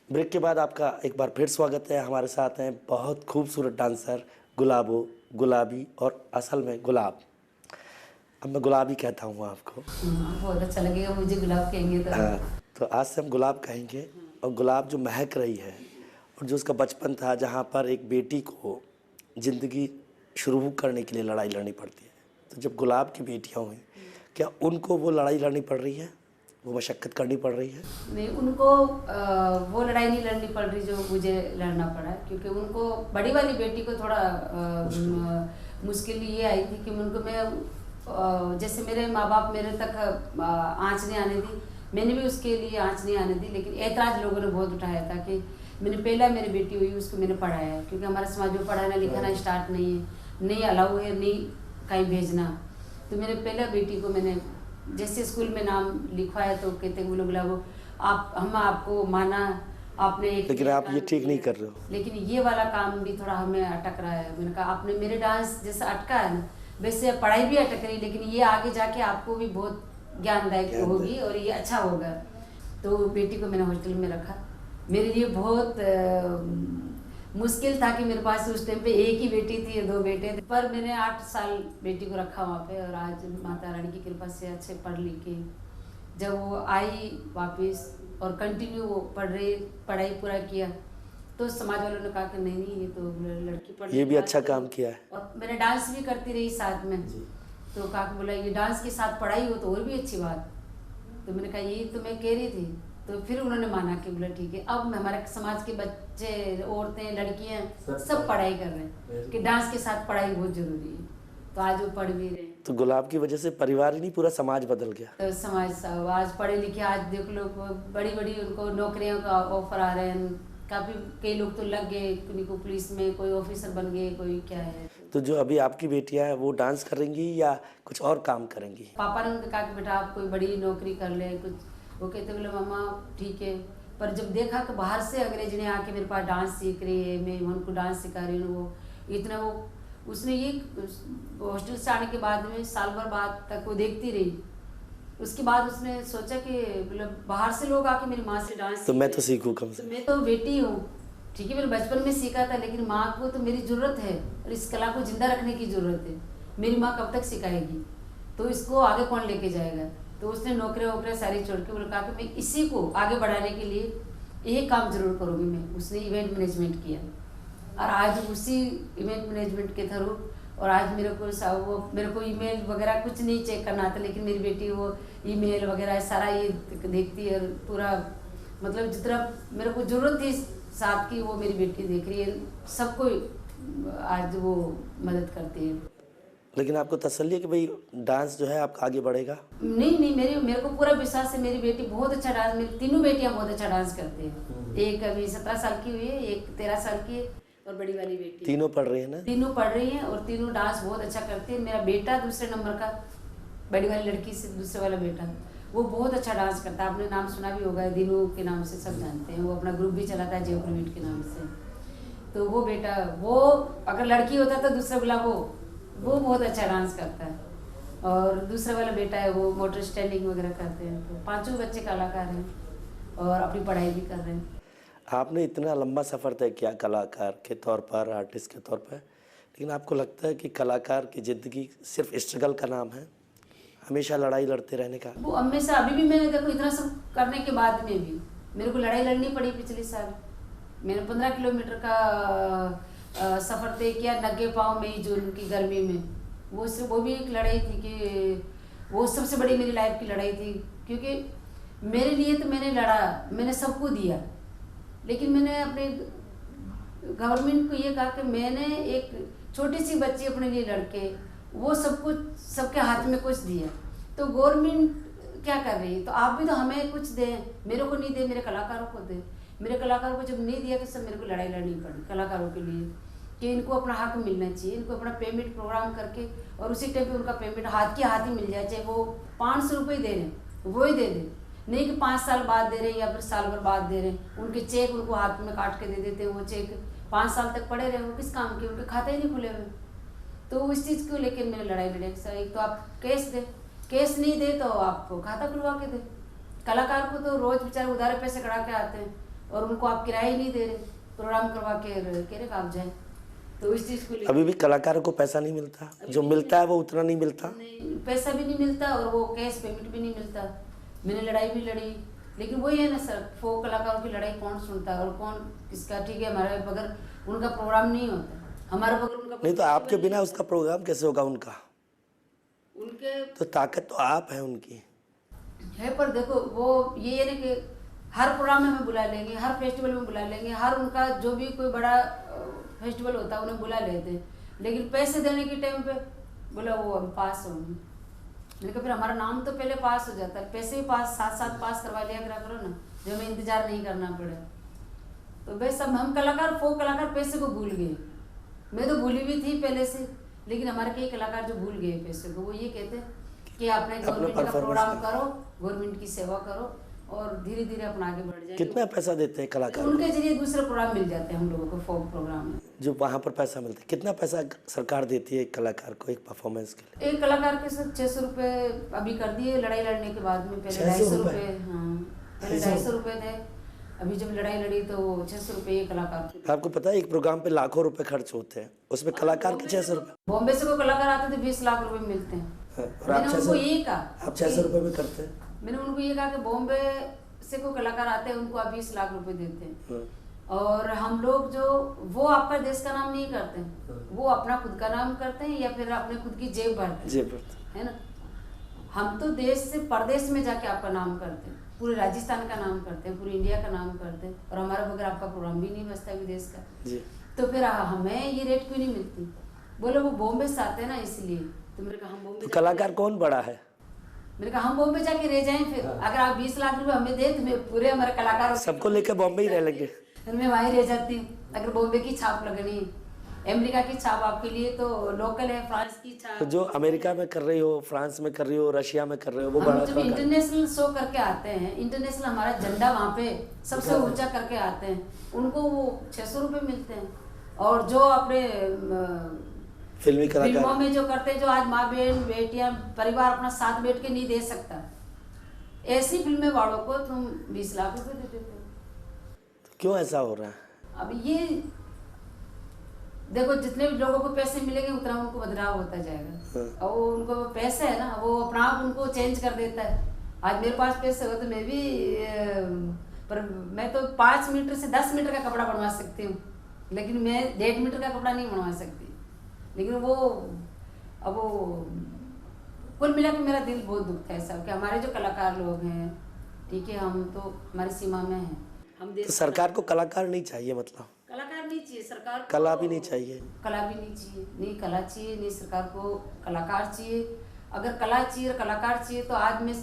Break के बाद आपका एक बार फिर स्वागत है। हमारे साथ हैं बहुत खूबसूरत डांसर गुलाबो, गुलाबी और असल में गुलाब। अब मैं गुलाबी कहता हूँ आपको। बहुत अच्छा लगेगा मुझे गुलाब कहेंगे तो। हाँ, तो आज से हम गुलाब कहेंगे। और गुलाब जो महक रही है और जो उसका बचपन था, जहाँ पर एक बेटी को ज़िंदगी शुरू करने के लिए लड़ाई लड़नी पड़ती है, तो जब गुलाब की बेटियाँ हुई, क्या उनको वो लड़ाई लड़नी पड़ रही है, वो मशक्क़त करनी पड़ रही है? नहीं, उनको वो लड़ाई नहीं लड़नी पड़ रही जो मुझे लड़ना पड़ा, क्योंकि उनको बड़ी वाली बेटी को थोड़ा मुश्किल ये आई थी कि उनको मैं जैसे मेरे माँ बाप मेरे तक आँच नहीं आने दी, मैंने भी उसके लिए आँच नहीं आने दी। लेकिन ऐतराज़ लोगों ने बहुत उठाया था कि मैंने पहला मेरी बेटी हुई उसको मैंने पढ़ाया है, क्योंकि हमारे समाज में पढ़ाना लिखाना स्टार्ट नहीं है, नहीं अलाउ है, नहीं कहीं भेजना। तो मेरे पहला बेटी को मैंने जैसे स्कूल में नाम लिखवाया तो कहते वो लोग वो आप हम आपको माना आपने एक, लेकिन आप ये ठीक नहीं कर रहे हो। लेकिन ये वाला काम भी थोड़ा हमें अटक रहा है। मैंने कहा आपने मेरे डांस जैसा अटका है ना, वैसे पढ़ाई भी अटक रही, लेकिन ये आगे जाके आपको भी बहुत ज्ञानदायक होगी और ये अच्छा होगा। तो बेटी को मैंने हॉस्टल में रखा। मेरे लिए बहुत मुश्किल था कि मेरे पास उस टाइम पे एक ही बेटी थी, 2 बेटे थे, पर मैंने 8 साल बेटी को रखा वहाँ पे। और आज माता रानी की कृपा से अच्छे पढ़ लिख के जब वो आई वापस और कंटिन्यू वो पढ़ाई पूरा किया, तो समाज वालों ने कहा कि नहीं नहीं ये तो लड़की पढ़ ये भी अच्छा काम किया है। और मैंने डांस भी करती रही साथ में। तो कहा बोला ये डांस के साथ पढ़ाई हो तो और भी अच्छी बात। तो मैंने कहा यही तो मैं कह रही थी। तो फिर उन्होंने माना कि बोला ठीक है, अब हमारे समाज के बच्चे, औरतें, लड़कियां सब पढ़ाई कर रहे हैं कि डांस के साथ पढ़ाई बहुत जरूरी है। तो आज वो पढ़ भी रहे हैं। तो गुलाब की वजह से परिवार ही नहीं, पूरा समाज बदल गया। तो समाज सब आज पढ़े लिखे, आज देख लो बड़ी बड़ी उनको नौकरियों का ऑफर आ रहे हैं। काफ़ी कई लोग तो लग गए, किन्हीं को पुलिस में, कोई ऑफिसर बन गए, कोई क्या है। तो जो अभी आपकी बेटियां हैं वो डांस करेंगी या कुछ और काम करेंगी? पापा ने उनको कहा कि बेटा आप कोई बड़ी नौकरी कर ले कुछ। वो कहते बोले मामा ठीक है। पर जब देखा कि बाहर से अंग्रेज ने आके मेरे पास डांस सीख रही है, मैं उनको डांस सिखा रही हूँ, वो इतना वो उसने ये हॉस्टल से आने के बाद में साल भर बाद तक वो देखती रही। उसके बाद उसने सोचा कि मतलब बाहर से लोग आके मेरी माँ से डांस तो मैं तो सीखूं कम से। मैं तो बेटी हूँ, ठीक है, मैंने बचपन में सीखा था, लेकिन माँ को तो मेरी ज़रूरत है और इस कला को जिंदा रखने की ज़रूरत है। मेरी माँ कब तक सिखाएगी, तो इसको आगे कौन लेके जाएगा। तो उसने नौकरियाँ वोकरियाँ सारी छोड़ के बोला कहा कि मैं इसी को आगे बढ़ाने के लिए यही काम जरूर करूँगी मैं। उसने इवेंट मैनेजमेंट किया और आज उसी इवेंट मैनेजमेंट के थ्रू, और आज मेरे को ईमेल वगैरह कुछ नहीं चेक करना आता, लेकिन मेरी बेटी वो ईमेल वगैरह सारा ये देखती है और पूरा मतलब जितना मेरे को ज़रूरत थी साथ की वो मेरी बेटी देख रही है। सबको आज वो मदद करती है। लेकिन आपको तसल्ली है कि भाई डांस जो है आपका आगे बढ़ेगा? नहीं नहीं, मेरे को पूरा विश्वास है। मेरी बेटी बहुत अच्छा डांस, मेरी तीनों बेटियां बहुत अच्छा डांस करती हैं। एक अभी 17 साल की हुई है, एक 13 साल की है और बड़ी वाली बेटी तीनों पढ़ रही है ना? तीनों पढ़ रही हैं और तीनों डांस बहुत अच्छा करती है। मेरा बेटा दूसरे नंबर का, बड़ी वाली लड़की से दूसरे वाला बेटा, वो बहुत अच्छा डांस करता है। आपने नाम सुना भी होगा, दिनू के नाम से सब जानते हैं। वो अपना ग्रुप भी चलाता है जियोप्रोविट के नाम से। तो वो बेटा, वो अगर लड़की होता तो दूसरा बोला वो बहुत अच्छा डांस करता है। और दूसरा वाला बेटा है वो मोटर स्टैंडिंग वगैरह करते हैं। तो पांचों बच्चे कलाकार हैं और अपनी पढ़ाई भी कर रहे हैं। आपने इतना लंबा सफ़र तय किया कलाकार के तौर पर, आर्टिस्ट के तौर पर, लेकिन आपको लगता है कि कलाकार की ज़िंदगी सिर्फ स्ट्रगल का नाम है, हमेशा लड़ाई लड़ते रहने का? वो हमेशा, अभी भी मैंने देखो इतना सब करने के बाद में भी मेरे को लड़ाई लड़नी पड़ी। पिछले साल मैंने 15 किलोमीटर का सफ़र तय किया नंगे पाँव मई जून की गर्मी में। वो भी एक लड़ाई थी कि वो सबसे बड़ी मेरी लाइफ की लड़ाई थी, क्योंकि मेरे लिए तो मैंने लड़ा, मैंने सबको दिया, लेकिन मैंने अपने गवर्नमेंट को ये कहा कि मैंने एक छोटी सी बच्ची अपने लिए लड़के वो सब कुछ सबके हाथ में कुछ दिया, तो गवर्नमेंट क्या कर रही है, तो आप भी तो हमें कुछ दें। मेरे को नहीं दे, मेरे कलाकारों को दे। मेरे कलाकारों को जब नहीं दिया तो सब मेरे को लड़ाई लड़नी पड़ी कलाकारों के लिए कि इनको अपना हक मिलना चाहिए, इनको अपना पेमेंट प्रोग्राम करके और उसी टाइम पे उनका पेमेंट हाथ ही मिल जाए। चाहे वो 500 रुपये दे रहे वो ही दे दें, नहीं कि 5 साल बाद दे रहे हैं या फिर साल भर बाद दे रहे हैं। उनके चेक उनको हाथ में काट के दे देते हैं, वो चेक 5 साल तक पड़े रहे, वो किस काम के, उनके खाते ही नहीं खुले हुए। तो इस चीज़ को लेकर मैंने लड़ाई लड़ी। सर एक तो आप केस दे, केस नहीं दे तो आपको खाता खुलवा के दे। कलाकार को तो रोज बेचारे उधारे पैसे करा के आते हैं, और उनको आप किराया ही नहीं दे रहे, प्रोग्राम करवा के कह रहे आप जाए। तो इस चीज़ को अभी भी कलाकारों को पैसा नहीं मिलता, जो मिलता है वो उतना नहीं मिलता। नहीं, पैसा भी नहीं मिलता और वो कैश पेमेंट भी नहीं मिलता। मैंने लड़ाई भी लड़ी, लेकिन वही है ना सर, फोक कलाकारों की लड़ाई कौन सुनता है और कौन किसका। ठीक है, हमारे बगैर उनका प्रोग्राम नहीं होता, हमारे बगैर उनका नहीं तो आपके बिना उसका प्रोग्राम कैसे होगा उनका? उनके तो ताकत तो आप है उनकी है। पर देखो वो ये है ना कि हर प्रोग्राम में हमें बुला लेंगे, हर फेस्टिवल में बुला लेंगे, हर उनका जो भी कोई बड़ा फेस्टिवल होता है उन्हें बुला लेते हैं, लेकिन पैसे देने के टाइम पे बोला वो हम पास होंगे। मैंने कहा फिर हमारा नाम तो पहले पास हो जाता है, पैसे भी पास साथ साथ पास करवा लिया करो ना, जो हमें इंतजार नहीं करना पड़े। तो बस हम कलाकार, फोक कलाकार पैसे को भूल गए। मैं तो भूली भी थी पहले से, लेकिन हमारे कई कलाकार जो भूल गए पैसे को, वो ये कहते कि आपने गवर्नमेंट का प्रोग्राम करो, गवर्नमेंट की सेवा करो और धीरे धीरे अपना आगे बढ़ जाए। कितना पैसा देते हैं कलाकार? उनके जरिए दूसरे प्रोग्राम मिल जाते हैं हम लोगों को, फोक प्रोग्राम में जो वहाँ पर पैसा मिलता है, कितना पैसा सरकार देती है एक कलाकार को एक परफॉर्मेंस के लिए? एक कलाकार के साथ 600 रुपये अभी कर दिए लड़ाई लड़ने के बाद में। पहले 250 रुपये, हाँ पहले 250 रुपये थे, अभी जब लड़ाई लड़ी तो 600 रुपये एक कलाकार के। आपको पता है एक प्रोग्राम पे लाखों रुपए खर्च होते हैं, उसमें कलाकार के 600 रुपये। बॉम्बे से कोई कलाकार आते थे 20 लाख रुपए मिलते हैं। और मैंने उनको ये कहा, आप 600 रुपये में करते हैं। मैंने उनको ये कहा कि बॉम्बे से कोई कलाकार आते हैं उनको आप 20 लाख रुपए देते हैं, और हम लोग जो वो आपका देश का नाम नहीं करते हैं, वो अपना खुद का नाम करते हैं या फिर अपने खुद की जेब भरते हैं, है ना। हम तो देश से परदेश में जाके आपका नाम करते हैं, पूरे राजस्थान का नाम करते हैं, पूरे इंडिया का नाम करते हैं, और हमारे बगैर आपका प्रोग्राम भी नहीं बचता विदेश का जी। तो फिर हमें ये रेट क्यों नहीं मिलती? बोले वो बॉम्बे से आते हैं ना इसलिए। तो मैंने कहा हम बॉम्बे, तो कलाकार कौन बड़ा है? मैंने कहा हम बॉम्बे जाके रह जाएं फिर। अगर आप 20 लाख रुपए हमें दे तो मैं पूरे हमारे कलाकारों सबको लेकर बॉम्बे ही रह लेंगे। मैं वहीं रह जाती हूँ। अगर बॉम्बे की छाप लगनी, अमेरिका की छाप आपके लिए तो लोकल है, फ्रांस की छाप तो जो अमेरिका में कर रही हो, फ्रांस में कर रही हो, रशिया में कर रहे हो, वो बड़ा हम जब इंटरनेशनल शो करके आते हैं, इंटरनेशनल हमारा झंडा वहाँ पे सबसे ऊंचा करके आते हैं, उनको वो 600 रुपये मिलते हैं। और जो अपने फिल्मी फिल्मों कलाकार में जो करते हैं, जो आज माँ बहन बेटियां परिवार अपना साथ बैठ के नहीं दे सकता, ऐसी फिल्में वालों को तुम 20 लाख रुपए दे देते हो। क्यों ऐसा हो रहा है? अब ये देखो जितने भी लोगों को पैसे मिलेंगे उतना उनको बदलाव होता जाएगा, और उनको पैसे है ना, वो अपना आप उनको चेंज कर देता है। आज मेरे पास पैसे हो तो मैं भी पर मैं तो 5 मीटर से 10 मीटर का कपड़ा बनवा सकती हूँ, लेकिन मैं 1.5 मीटर का कपड़ा नहीं बनवा सकती। लेकिन वो अब वो कुल मिला के मेरा दिल बहुत दुखता है सब कि हमारे जो कलाकार लोग हैं, ठीक है, हम तो हमारी सीमा में हैं, हम तो सरकार को कलाकार नहीं चाहिए, मतलब कलाकार नहीं चाहिए सरकार को, कला भी नहीं चाहिए, कला भी नहीं चाहिए, नहीं कला चाहिए, नहीं सरकार को कलाकार चाहिए। अगर कला चाहिए और कलाकार चाहिए तो आज मैं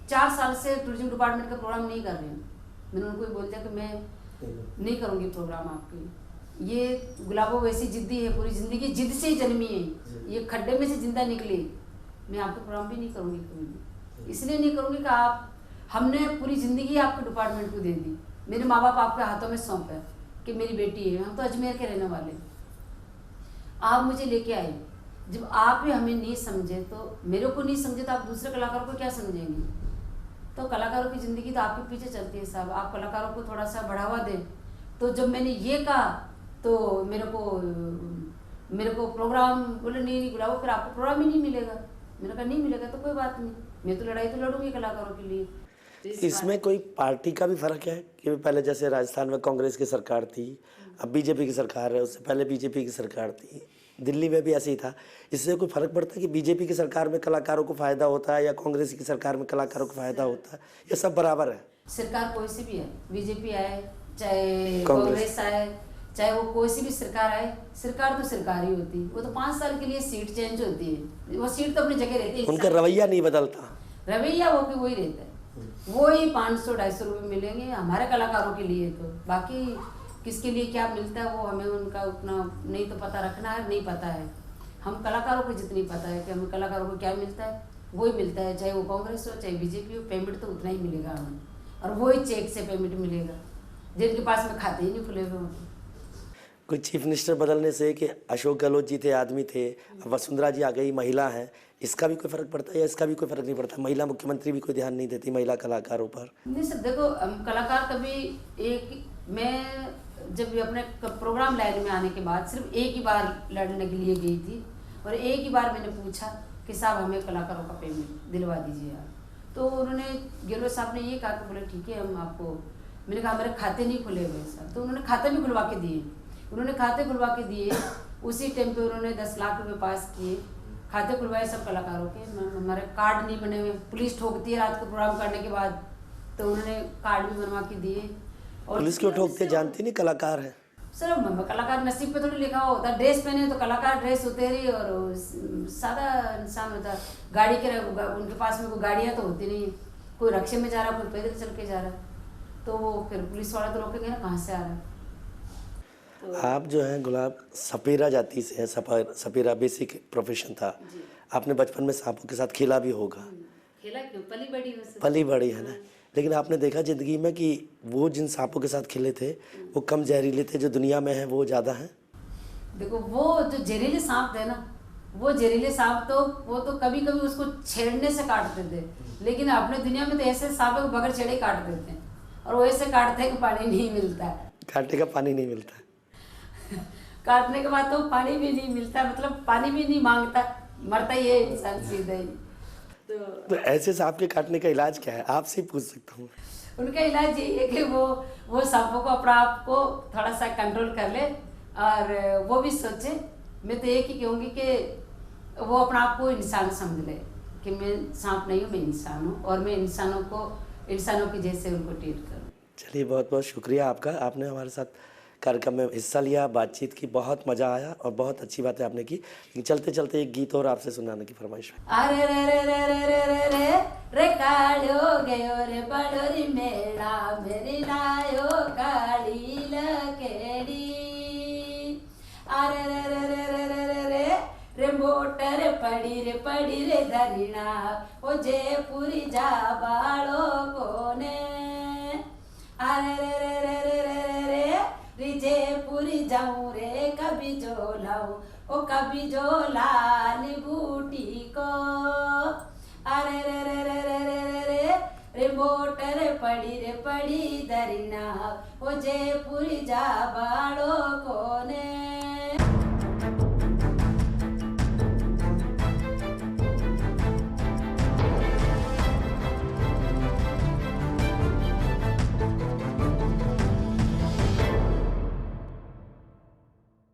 4 साल से टूरिज्म डिपार्टमेंट का प्रोग्राम नहीं कर रही हूँ। मैंने उनको बोल दिया कि मैं नहीं करूँगी प्रोग्राम आपके। ये गुलाबो वैसी जिद्दी है, पूरी जिंदगी जिद से ही जन्मी है, ये खड्डे में से जिंदा निकली। मैं आपका प्रोग्राम भी नहीं करूँगी कभी भी, इसलिए नहीं करूँगी कि आप हमने पूरी ज़िंदगी आपके डिपार्टमेंट को दे दी, मेरे माँ बाप आपके हाथों में सौंपे कि मेरी बेटी है, हम तो अजमेर के रहने वाले, आप मुझे लेके आए। जब आप ही हमें नहीं समझे, तो मेरे को नहीं समझे तो आप दूसरे कलाकारों को क्या समझेंगे? तो कलाकारों की ज़िंदगी तो आपके पीछे चलती है साहब, आप कलाकारों को थोड़ा सा बढ़ावा दें। तो जब मैंने ये कहा तो मेरे को प्रोग्राम बोले नहीं बुलाओ, फिर आपको प्रोग्राम ही नहीं मिलेगा। मैंने कहा नहीं मिलेगा तो कोई बात नहीं, मैं तो लड़ाई तो लड़ूंगी कलाकारों के लिए। तो इसमें कोई पार्टी का भी फर्क है कि पहले जैसे राजस्थान में कांग्रेस की सरकार थी, अब बीजेपी की सरकार है, उससे पहले बीजेपी की सरकार थी, दिल्ली में भी ऐसे ही था। इससे कोई फर्क पड़ता है कि बीजेपी की सरकार में कलाकारों को फायदा होता है या कांग्रेस की सरकार में कलाकारों को फायदा होता है, ये सब बराबर है? सरकार कोई सी भी है, बीजेपी आए चाहे कांग्रेस आए चाहे वो कोई सी भी सरकार आए, सरकार तो सरकार ही होती है। वो तो 5 साल के लिए सीट चेंज होती है, वो सीट तो अपनी जगह रहती है, उनका रवैया नहीं बदलता, रवैया वो कि वही रहता है, वही 500-250 रुपये मिलेंगे हमारे कलाकारों के लिए। तो बाकी किसके लिए क्या मिलता है वो हमें उनका उतना नहीं तो पता रखना है, नहीं पता है। हम कलाकारों को जितनी पता है कि हमें कलाकारों को क्या मिलता है वही मिलता है, चाहे वो कांग्रेस हो चाहे बीजेपी हो, पेमेंट तो उतना ही मिलेगा हमें, और वही चेक से पेमेंट मिलेगा, जिनके पास में खाते ही नहीं खुले हुए होते। कोई चीफ मिनिस्टर बदलने से कि अशोक गहलोत जी थे, आदमी थे, अब वसुंधरा जी आ गई, महिला हैं, इसका भी कोई फर्क पड़ता है या इसका भी कोई फर्क नहीं पड़ता? महिला मुख्यमंत्री भी कोई ध्यान नहीं देती महिला कलाकारों पर। नहीं सर, देखो हम कलाकार कभी एक, मैं जब भी अपने प्रोग्राम लाइन में आने के बाद सिर्फ एक ही बार लड़ने के लिए गई थी और एक ही बार मैंने पूछा कि साहब हमें कलाकारों का पेमेंट दिलवा दीजिए आप। तो उन्होंने, गहलोत साहब ने ये कहा कि बोले ठीक है हम आपको, मैंने कहा मेरे खाते नहीं खुले हुए सर, तो उन्होंने खाते भी खुलवा के दिए। उन्होंने खाते खुलवा के दिए, उसी टाइम पे उन्होंने 10 लाख रुपए पास किए, खाते खुलवाए सब कलाकारों के। हमारे कार्ड नहीं बने हुए, पुलिस ठोकती है रात को प्रोग्राम करने के बाद, तो उन्होंने कार्ड भी बनवा के दिए। और पुलिस क्यों ठोकते, जानती नहीं कलाकार है सर, कलाकार नसीब पे थोड़ी लिखा हुआ होता, ड्रेस पहने तो कलाकार ड्रेस उतेरी और सादा इंसान होता। गाड़ी के उनके पास में कोई गाड़ियाँ तो होती नहीं, कोई रक्शे में जा रहा, कोई पैदल चल के जा रहा, तो वो फिर पुलिस वाला तो रोकेंगे ना कहाँ से आ रहा है। आप जो है गुलाब सपेरा जाति से है, सपेरा बेसिक प्रोफेशन था। आपने बचपन में सांपों के साथ खेला भी होगा। खेला क्यों, पली बड़ी हो पली बड़ी है ना, लेकिन आपने देखा जिंदगी में कि वो जिन सांपों के साथ खेले थे वो कम जहरीले थे, जो दुनिया में है वो ज़्यादा हैं। देखो वो जो जहरीले सांप थे ना, वो जहरीले सांप तो वो तो कभी कभी उसको छेड़ने से काटते थे, लेकिन अपने दुनिया में तो ऐसे सांप को बगैर छेड़े काट देते हैं, और वो ऐसे काटते हैं कि पानी नहीं मिलता है। काटने का पानी नहीं मिलता काटने के बाद तो पानी भी नहीं मिलता, मतलब पानी भी नहीं मांगता, मरता ही है इंसान सीधा ही। तो ऐसे सांप के काटने का इलाज क्या है, आपसे ही पूछ सकता हूँ। उनका इलाज ये है कि वो सांपों को अपना आप को थोड़ा सा कंट्रोल कर ले, और वो भी सोचे। मैं तो एक ही कहूँगी कि वो अपना आप को इंसान समझ ले कि मैं सांप नहीं हूँ, मैं इंसान हूँ, और मैं इंसानों की जैसे उनको ट्रीट करूँ। चलिए, बहुत बहुत शुक्रिया आपका, आपने हमारे साथ कार्यक्रम में हिस्सा लिया, बातचीत की, बहुत मज़ा आया और बहुत अच्छी बातें आपने की। लेकिन चलते चलते एक गीत और आपसे सुनाने की फरमाइश है। अरे रे रे रे रे रे रे रे रे काढ़ो गयो रे बड़ोरी मेला, मेरी लायो काली लकेड़ी। अरे रे रे रे रे रे रे रे रे मोटर पड़ी रे धरिणा, ओ जयपुरी जा बाड़ो कोने। अरे रे रे रे रे रे रे रे जयपुरी जाऊं रे कभी जो लाऊं, ओ कभी जो लाल बूटी को। अरे रे रे रे रे रे रे रे रे मोटर पड़ी दरिना, ओ जयपुरी जा बाड़ो कोने।